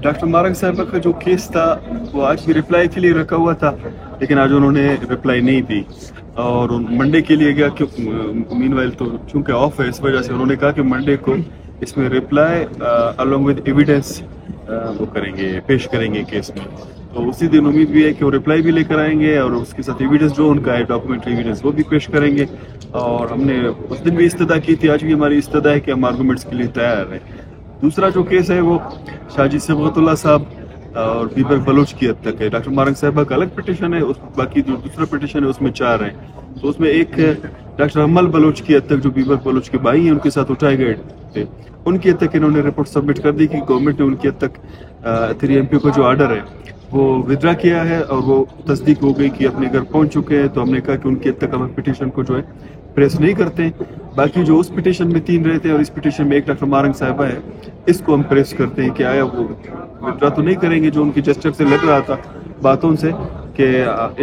Doctor Marang साहब का जो केस था वो आज भी रिप्लाई के लिए रखा हुआ था, लेकिन आज उन्होंने रिप्लाई नहीं दी और मंडे के लिए गया। मीनवाइल तो चूंकि ऑफ है, इस वजह से उन्होंने कहा कि मंडे को इसमें रिप्लाई अलोंग विद एविडेंस वो करेंगे, पेश करेंगे केस में। तो उसी दिन उम्मीद भी है कि वो रिप्लाई भी लेकर आएंगे और उसके साथ एविडेंस जो उनका है, डॉक्यूमेंट्री एविडेंस, वो भी पेश करेंगे। और हमने उस दिन भी इस्तदा की थी, आज भी हमारी इस्तदा है कि हम आर्गूमेंट्स के लिए तैयार हैं। दूसरा जो केस है वो शाजी सिबगतुल्लाह साहब और बीबर बलोच की हद तक है। डॉक्टर मारंग साहबा का अलग पिटिशन है, बाकी जो दूसरा पिटिशन है उसमें 4 हैं। तो उसमें एक डॉक्टर अमल बलोच की हद तक, जो बीबर बलोच के भाई हैं, उनके साथ उठाए गए थे, उनकी हद तक इन्होंने रिपोर्ट सबमिट कर दी कि गवर्नमेंट ने उनकी हद तक 3MP का जो ऑर्डर है वो विड्रा किया है और वो तस्दीक हो गई कि अपने घर पहुंच चुके हैं। तो हमने कहा कि उनकी हद तक हम पिटिशन को जो है प्रेस नहीं करते। बाकी जो उस पिटिशन में 3 रहते हैं और इस पिटिशन में एक डॉक्टर मारंग साहबा है, इसको हम प्रेस करते हैं कि आया वो विड्रा तो नहीं करेंगे, जो उनकी जेस्चर से लग रहा था बातों से कि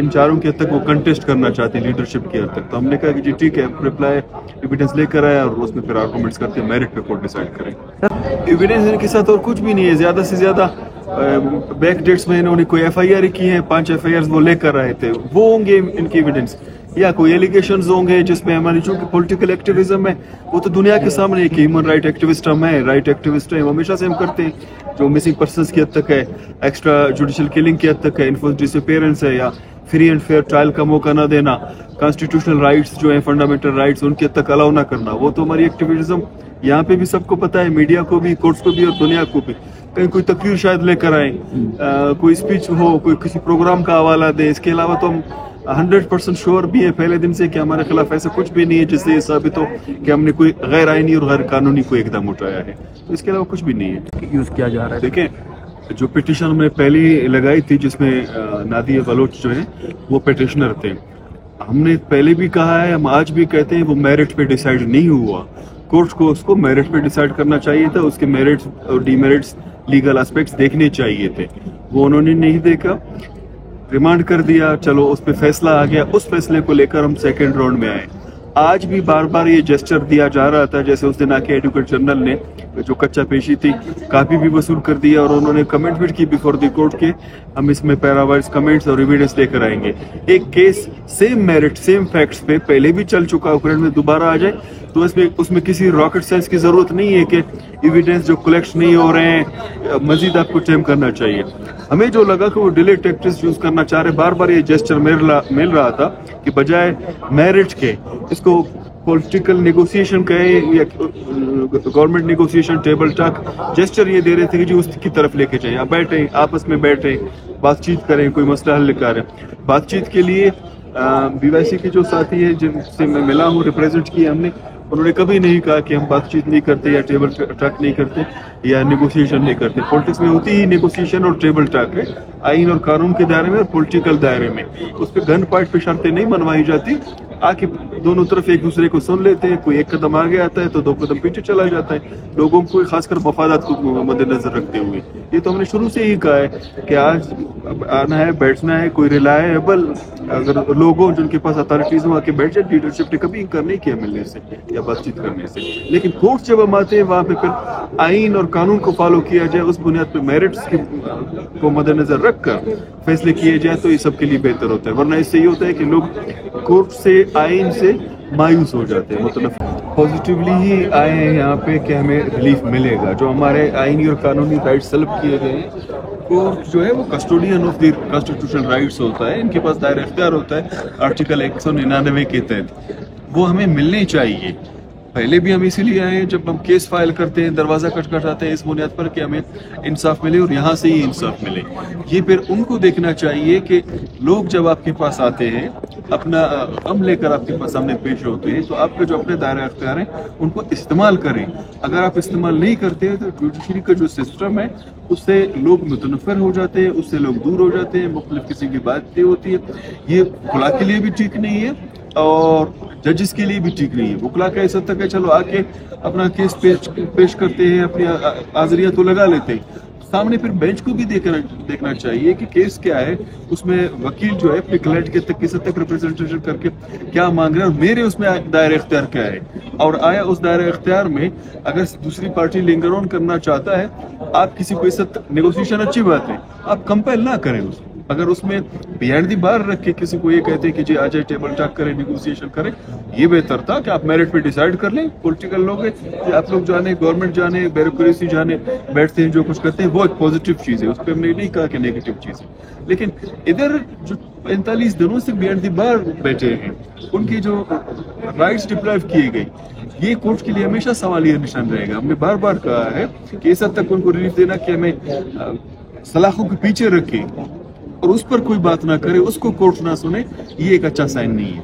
इन चारों की हद तक वो कंटेस्ट करना चाहते हैं लीडरशिप की हद तक। तो हमने कहा कि जी ठीक है, रिप्लाई एविडेंस लेकर आया और उसमें फिर आर्गूमेंट्स करते हैं, मेरिट पे कोर्ट डिसाइड करें। एविडेंस इनके साथ और कुछ भी नहीं है, ज्यादा से ज्यादा बैक डेट्स में इन्होंने कोई FIR की है, 5 FIRs वो लेकर आए थे, वो होंगे इनकी एविडेंस, या कोई एलिगेशंस होंगे जिसमें हमारी जो पॉलिटिकल एक्टिविज्म है वो तो दुनिया के सामने है कि ह्यूमन राइट एक्टिविस्ट हम हैं, राइट एक्टिविस्ट हैं, हमेशा से हम करते हैं। जो मिसिंग पर्सनस की हद तक है, एक्स्ट्रा जुडिशियल किलिंग की हद तक है, इन्फोर्स्ड डिसअपीयरेंस है, या फ्री एंड फेयर ट्रायल का मौका ना देना, कॉन्स्टिट्यूशनल राइट्स जो है, फंडामेंटल राइट्स उनकी हद तक अलाउ ना करना, वो तो हमारी एक्टिविज्म यहाँ पे भी सबको पता है, मीडिया को भी, कोर्ट्स को भी और दुनिया को भी। कहीं कोई तकरीर शायद लेकर आए, कोई स्पीच हो, कोई किसी प्रोग्राम का हवाला दे, इसके अलावा तो हम 100% श्योर भी है पहले दिन से कि हमारे खिलाफ ऐसा कुछ भी नहीं है जिससे ये साबित हो कि हमने कोई गैर आईनी और गैर कानूनी कोई इकदाम उठाया है। तो इसके अलावा कुछ भी नहीं है यूज किया जा रहा है। देखें, जो पिटिशन हमने पहले लगाई थी जिसमें नादिया बलोच जो है वो पिटिशनर थे, हमने पहले भी कहा है, हम आज भी कहते हैं, वो मेरिट पे डिसाइड नहीं हुआ। कोर्ट को उसको मेरिट पे डिसाइड करना चाहिए था, उसके मेरिट्स और डीमेरिट्स, लीगल एस्पेक्ट्स देखने चाहिए थे, वो उन्होंने नहीं देखा, रिमांड कर दिया। चलो उस पर फैसला आ गया, उस फैसले को लेकर हम सेकेंड राउंड में आए। आज भी बार बार ये जेस्चर दिया जा रहा था, जैसे उस दिन आके एडवोकेट जनरल ने जो कच्चा पेशी थी काफी भी वसूल कर दिया और उन्होंने कमेंट भी की बिफोर द कोर्ट के हम इसमें पैरावाइज कमेंट्स और एविडेंस लेकर आएंगे। एक case same merit same facts पे पहले भी चल चुका है, में दोबारा आ जाए तो उसमें किसी रॉकेट साइंस की जरूरत नहीं है कि एविडेंस जो कलेक्ट नहीं हो रहे हैं मजीद आपको टाइम करना चाहिए। हमें जो लगा कि वो डिले टैक्टिक्स यूज करना चाह रहे, बार बार ये जेस्चर मिल रहा था कि बजाय मेरिट के इसको पॉलिटिकल नेगोशिएशन कहें या government negotiation table talk, gesture ये दे रहे थे कि जी उसकी तरफ लेके जाए, आप बैठे आपस में बैठे बातचीत करें, कोई मसला हल निकालें। बातचीत के लिए BYC के जो साथी है जिनसे मैं मिला हूँ, रिप्रेजेंट किया हमने, उन्होंने कभी नहीं कहा कि हम बातचीत नहीं करते या टेबल टॉक नहीं करते या नेगोशिएशन नहीं करते। पॉलिटिक्स में होती ही नेगोशिएशन और टेबल टॉक है, आइन और कानून के दायरे में और पॉलिटिकल दायरे में। उस पर गन पॉइंट पे शर्तें नहीं मनवाई जाती, आके दोनों तरफ एक दूसरे को सुन लेते हैं, कोई एक कदम आगे आता है तो 2 कदम पीछे चला जाता है, लोगों को खासकर मफादात को मद्देनजर रखते हुए। ये तो हमने शुरू से ही कहा है कि आज आना है, बैठना है, कोई रिलायबल अगर लोगों जिनके पास अथॉरिटीज वहाँ के बैठ जाए, लीडरशिप ने कभी इनकार नहीं किया मिलने से या बातचीत करने से। लेकिन कोर्ट जब हम आते हैं वहाँ पे फिर आइन और कानून को फॉलो किया जाए, उस बुनियाद पे मेरिट्स को मद्देनजर रखकर फैसले किए जाए तो ये सबके लिए बेहतर होता है। वरना इससे ये होता है कि लोग कोर्ट से आइन से मायूस हो जाते हैं। मतलब पॉजिटिवली ही आए हैं यहाँ पे कि हमें रिलीफ मिलेगा, जो हमारे आइनी और कानूनी राइट्स तलब किए गए हैं। कोर्ट जो है वो custodian of the constitutional rights होता है, इनके पास दायरा इख्तियार होता है आर्टिकल 199 के तहत, वो हमें मिलने चाहिए। पहले भी हम इसीलिए आए हैं, जब हम केस फाइल करते हैं दरवाजा खटखटाते हैं इस बुनियाद पर कि हमें इंसाफ मिले और यहाँ से ही इंसाफ मिले। ये फिर उनको देखना चाहिए कि लोग जब आपके पास आते हैं, अपना गम लेकर आपके पास सामने पेश होते हैं, तो आपके जो अपने दायरा अख्तियार हैं उनको इस्तेमाल करें। अगर आप इस्तेमाल नहीं करते हैं तो जुडिशरी का जो सिस्टम है उससे लोग मुतनफ़र हो जाते हैं, उससे लोग दूर हो जाते हैं, मुख्तलिफ किस्म की बातें होती है। ये खुला के लिए भी ठीक नहीं है और जजेस के लिए भी ठीक नहीं है। वकला का ऐसा तक है, चलो आके अपना केस पेश करते हैं, अपनी हाजिरियां तो लगा लेते हैं, सामने फिर बेंच को भी देखना चाहिए कि केस क्या है, उसमें वकील जो है अपने क्लाइंट के तक किस हद तक रिप्रेजेंटेशन करके क्या मांग रहे हैं और मेरे उसमें दायरा इख्तियार क्या है, और आया उस दायरा इख्तियार में अगर दूसरी पार्टी लिंगर ऑन करना चाहता है, आप किसी को इस हद तक नेगोशिएशन अच्छी बात है, आप कंपेल ना करें उसको। अगर उसमें बिहाइंड दी बार रख के किसी को ये कहते हैं कि जी आ जाए टेबल टॉक करें, नेगोशिएशन करें, ये बेहतर था कि आप मेरिट पे डिसाइड कर लें। पॉलिटिकल लोग हैं, आप लोग जाने, गवर्नमेंट जाने, ब्यूरोक्रेसी जाने बैठते हैं, जो कुछ करते हैं वो एक पॉजिटिव चीज़ है, उस पर हमने नहीं कहा कि नेगेटिव चीज़ है। लेकिन इधर जो 45 दिनों से बिहाइंड दी बार बैठे हैं, उनकी जो राइट्स डिप्राइव की गई, ये कोर्ट के लिए हमेशा सवालिया निशान रहेगा। हमने बार बार कहा है कि इस हद तक उनको रिलीफ देना कि हमें सलाखों के पीछे रखें और उस पर कोई बात ना करे, उसको कोर्ट ना सुने, ये एक अच्छा साइन नहीं है।